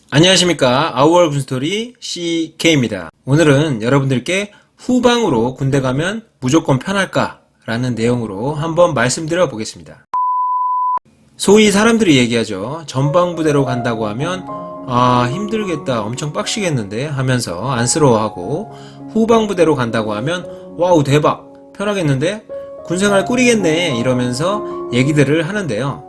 안녕하십니까. 아우월 군스토리 CK입니다. 오늘은 여러분들께 후방으로 군대 가면 무조건 편할까? 라는 내용으로 한번 말씀드려 보겠습니다. 소위 사람들이 얘기하죠. 전방부대로 간다고 하면 힘들겠다, 엄청 빡시겠는데 하면서 안쓰러워하고, 후방부대로 간다고 하면 와우 대박, 편하겠는데? 군생활 꿀이겠네 이러면서 얘기들을 하는데요.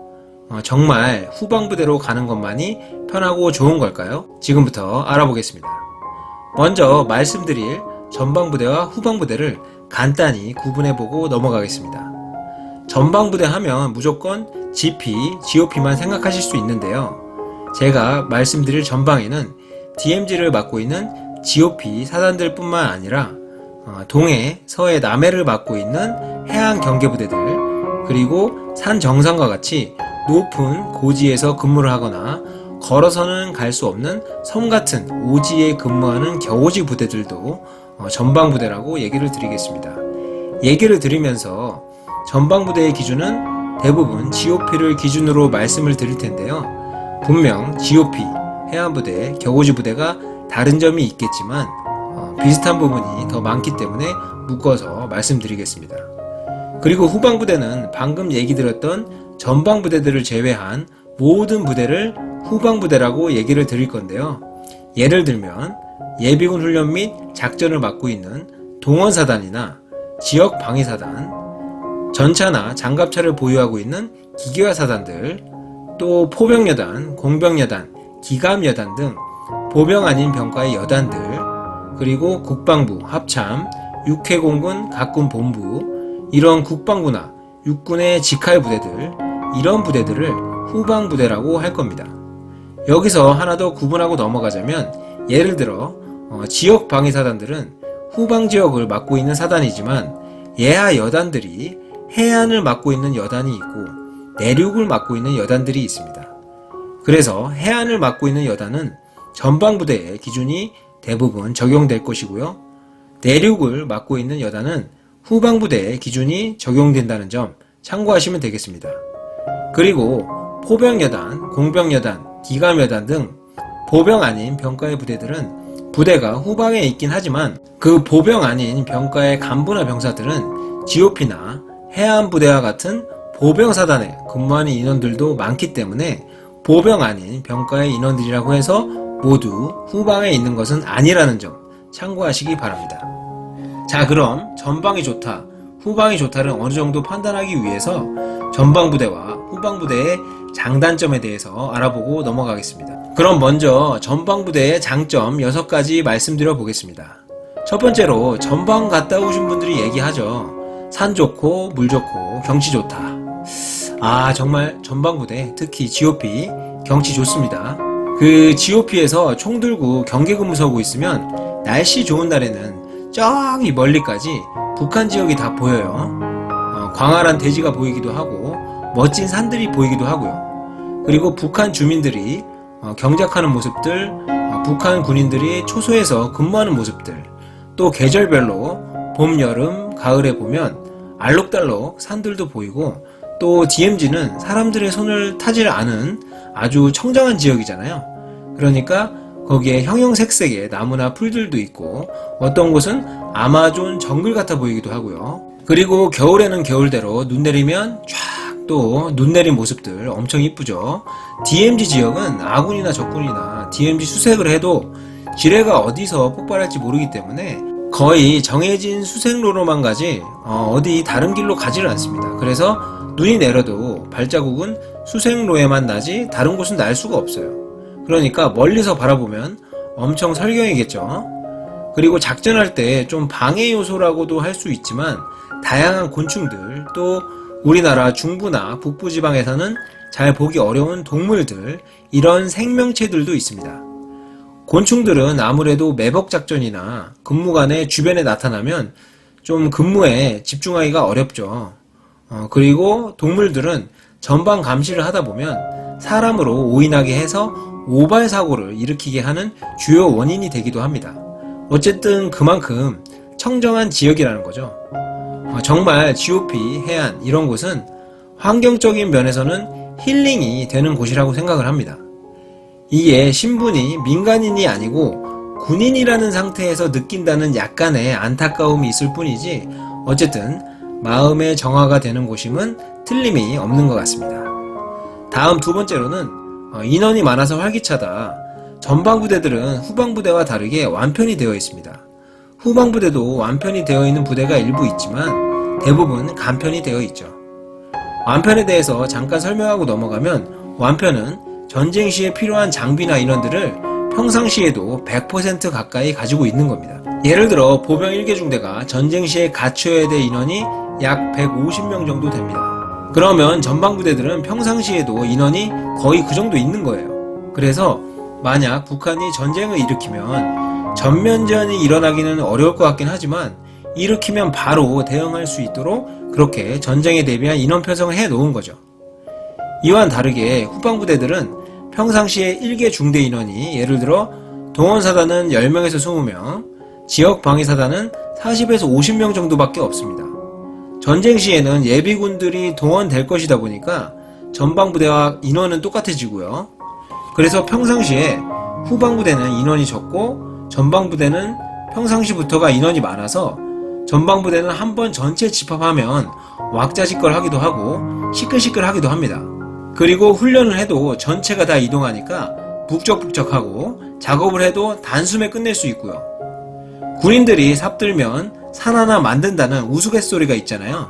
정말 후방부대로 가는 것만이 편하고 좋은 걸까요? 지금부터 알아보겠습니다. 먼저 말씀드릴 전방부대와 후방부대를 간단히 구분해보고 넘어가겠습니다. 전방부대 하면 무조건 GP, GOP만 생각하실 수 있는데요. 제가 말씀드릴 전방에는 DMZ를 맡고 있는 GOP 사단들 뿐만 아니라 동해, 서해, 남해를 맡고 있는 해안 경계부대들, 그리고 산 정상과 같이 높은 고지에서 근무를 하거나 걸어서는 갈 수 없는 섬 같은 오지에 근무하는 겨우지 부대들도 전방부대라고 얘기를 드리겠습니다. 얘기를 드리면서 전방부대의 기준은 대부분 GOP를 기준으로 말씀을 드릴 텐데요. 분명 GOP, 해안부대, 겨우지 부대가 다른 점이 있겠지만 비슷한 부분이 더 많기 때문에 묶어서 말씀드리겠습니다. 그리고 후방부대는 방금 얘기 드렸던 전방부대들을 제외한 모든 부대를 후방부대라고 얘기를 드릴 건데요. 예를 들면 예비군 훈련 및 작전을 맡고 있는 동원사단이나 지역방위사단, 전차나 장갑차를 보유하고 있는 기계화사단들, 또 포병여단, 공병여단, 기감여단 등 보병 아닌 병과의 여단들, 그리고 국방부, 합참, 육해공군, 각군본부, 이런 국방부나 육군의 직할 부대들, 이런 부대들을 후방부대라고 할 겁니다. 여기서 하나 더 구분하고 넘어가자면, 예를 들어 지역방위사단들은 후방지역을 맡고 있는 사단이지만 예하 여단들이 해안을 맡고 있는 여단이 있고 내륙을 맡고 있는 여단들이 있습니다. 그래서 해안을 맡고 있는 여단은 전방부대의 기준이 대부분 적용될 것이고요. 내륙을 맡고 있는 여단은 후방부대의 기준이 적용된다는 점 참고하시면 되겠습니다. 그리고 포병여단, 공병여단, 기감여단 등 보병 아닌 병과의 부대들은 부대가 후방에 있긴 하지만 그 보병 아닌 병과의 간부나 병사들은 GOP나 해안부대와 같은 보병사단에 근무하는 인원들도 많기 때문에 보병 아닌 병과의 인원들이라고 해서 모두 후방에 있는 것은 아니라는 점 참고하시기 바랍니다. 자, 그럼 전방이 좋다, 후방이 좋다를 어느 정도 판단하기 위해서 전방부대와 후방부대의 장단점에 대해서 알아보고 넘어가겠습니다. 그럼 먼저 전방부대의 장점 6가지 말씀드려 보겠습니다. 첫 번째로 전방 갔다 오신 분들이 얘기하죠. 산 좋고 물 좋고 경치 좋다. 정말 전방부대, 특히 GOP 경치 좋습니다. 그 GOP에서 총 들고 경계 근무 서고 있으면 날씨 좋은 날에는 저기 멀리까지 북한 지역이 다 보여요. 광활한 대지가 보이기도 하고 멋진 산들이 보이기도 하고요. 그리고 북한 주민들이 경작하는 모습들, 북한 군인들이 초소에서 근무하는 모습들, 또 계절별로 봄, 여름, 가을에 보면 알록달록 산들도 보이고, 또 DMZ는 사람들의 손을 타질 않은 아주 청정한 지역이잖아요. 그러니까 거기에 형형색색의 나무나 풀들도 있고 어떤 곳은 아마존 정글 같아 보이기도 하고요. 그리고 겨울에는 겨울대로 눈 내리면 쫙 또 눈 내린 모습들 엄청 이쁘죠. DMZ 지역은 아군이나 적군이나 DMZ 수색을 해도 지뢰가 어디서 폭발할지 모르기 때문에 거의 정해진 수색로로만 가지 어디 다른 길로 가지를 않습니다. 그래서 눈이 내려도 발자국은 수색로에만 나지 다른 곳은 날 수가 없어요. 그러니까 멀리서 바라보면 엄청 설경이겠죠. 그리고 작전할 때 좀 방해 요소라고도 할 수 있지만 다양한 곤충들, 또 우리나라 중부나 북부 지방에서는 잘 보기 어려운 동물들, 이런 생명체들도 있습니다. 곤충들은 아무래도 매복 작전이나 근무간에 주변에 나타나면 좀 근무에 집중하기가 어렵죠. 그리고 동물들은 전방 감시를 하다 보면 사람으로 오인하게 해서 오발 사고를 일으키게 하는 주요 원인이 되기도 합니다. 어쨌든 그만큼 청정한 지역이라는 거죠. 정말 GOP, 해안 이런 곳은 환경적인 면에서는 힐링이 되는 곳이라고 생각을 합니다. 이게 신분이 민간인이 아니고 군인이라는 상태에서 느낀다는 약간의 안타까움이 있을 뿐이지 어쨌든 마음의 정화가 되는 곳임은 틀림이 없는 것 같습니다. 다음 두 번째로는 인원이 많아서 활기차다. 전방부대들은 후방부대와 다르게 완편이 되어 있습니다. 후방부대도 완편이 되어 있는 부대가 일부 있지만 대부분 간편이 되어 있죠. 완편에 대해서 잠깐 설명하고 넘어가면 완편은 전쟁 시에 필요한 장비나 인원들을 평상시에도 100% 가까이 가지고 있는 겁니다. 예를 들어 보병 1개 중대가 전쟁 시에 갖춰야 될 인원이 약 150명 정도 됩니다. 그러면 전방부대들은 평상시에도 인원이 거의 그 정도 있는 거예요. 그래서 만약 북한이 전쟁을 일으키면 전면전이 일어나기는 어려울 것 같긴 하지만 일으키면 바로 대응할 수 있도록 그렇게 전쟁에 대비한 인원 편성을 해 놓은 거죠. 이와는 다르게 후방부대들은 평상시에 1개 중대 인원이 예를 들어 동원사단은 10명에서 20명, 지역방위사단은 40에서 50명 정도밖에 없습니다. 전쟁 시에는 예비군들이 동원될 것이다 보니까 전방부대와 인원은 똑같아지고요. 그래서 평상시에 후방부대는 인원이 적고 전방부대는 평상시부터가 인원이 많아서 전방부대는 한번 전체 집합하면 왁자지껄 하기도 하고 시끌시끌 하기도 합니다. 그리고 훈련을 해도 전체가 다 이동하니까 북적북적하고 작업을 해도 단숨에 끝낼 수 있고요. 군인들이 삽들면 산 하나 만든다는 우스갯소리가 있잖아요.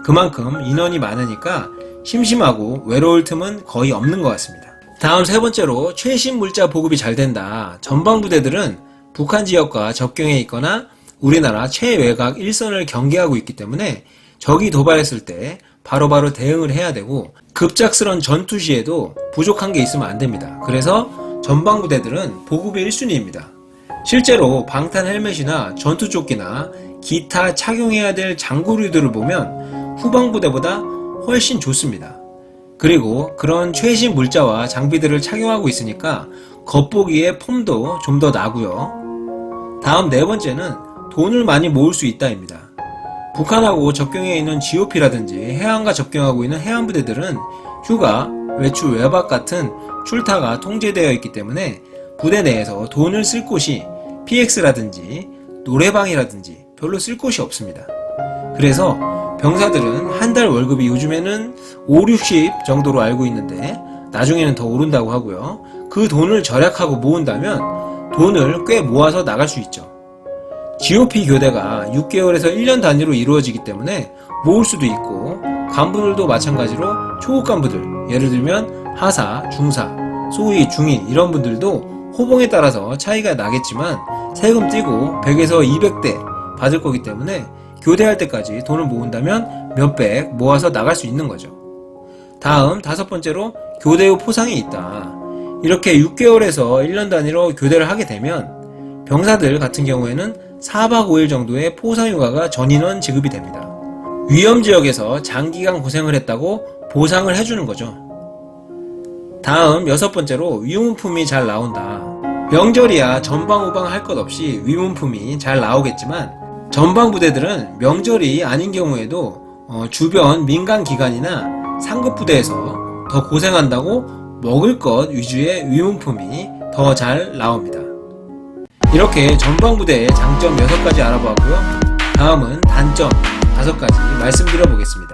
그만큼 인원이 많으니까 심심하고 외로울 틈은 거의 없는 것 같습니다. 다음 세 번째로 최신 물자 보급이 잘 된다. 전방부대들은 북한 지역과 접경해 있거나 우리나라 최외곽 일선을 경계하고 있기 때문에 적이 도발했을 때 바로바로 대응을 해야 되고 급작스런 전투 시에도 부족한 게 있으면 안 됩니다. 그래서 전방부대들은 보급의 1순위입니다. 실제로 방탄 헬멧이나 전투조끼나 기타 착용해야 될 장구류들을 보면 후방부대보다 훨씬 좋습니다. 그리고 그런 최신 물자와 장비들을 착용하고 있으니까 겉보기에 폼도 좀 더 나고요. 다음 네 번째는 돈을 많이 모을 수 있다입니다. 북한하고 접경해 있는 GOP라든지 해안과 접경하고 있는 해안부대들은 휴가, 외출, 외박 같은 출타가 통제되어 있기 때문에 부대 내에서 돈을 쓸 곳이 PX라든지 노래방이라든지 별로 쓸 곳이 없습니다. 그래서 병사들은 한 달 월급이 요즘에는 5, 60 정도로 알고 있는데 나중에는 더 오른다고 하고요. 그 돈을 절약하고 모은다면 돈을 꽤 모아서 나갈 수 있죠. GOP 교대가 6개월에서 1년 단위로 이루어지기 때문에 모을 수도 있고 간부들도 마찬가지로 초급 간부들 예를 들면 하사, 중사, 소위 중위 이런 분들도 호봉에 따라서 차이가 나겠지만 세금 떼고 100에서 200대 받을 거기 때문에 교대할 때까지 돈을 모은다면 몇백 모아서 나갈 수 있는 거죠. 다음 다섯 번째로 교대 후 포상이 있다. 이렇게 6개월에서 1년 단위로 교대를 하게 되면 병사들 같은 경우에는 4박 5일 정도의 포상휴가가 전인원 지급이 됩니다. 위험지역에서 장기간 고생을 했다고 보상을 해주는 거죠. 다음 여섯 번째로 위문품이 잘 나온다. 명절이야 전방후방 할 것 없이 위문품이 잘 나오겠지만 전방부대들은 명절이 아닌 경우에도 주변 민간기관이나 상급부대에서 더 고생한다고 먹을 것 위주의 위문품이 더 잘 나옵니다. 이렇게 전방부대의 장점 6가지 알아보았고요. 다음은 단점 5가지 말씀드려 보겠습니다.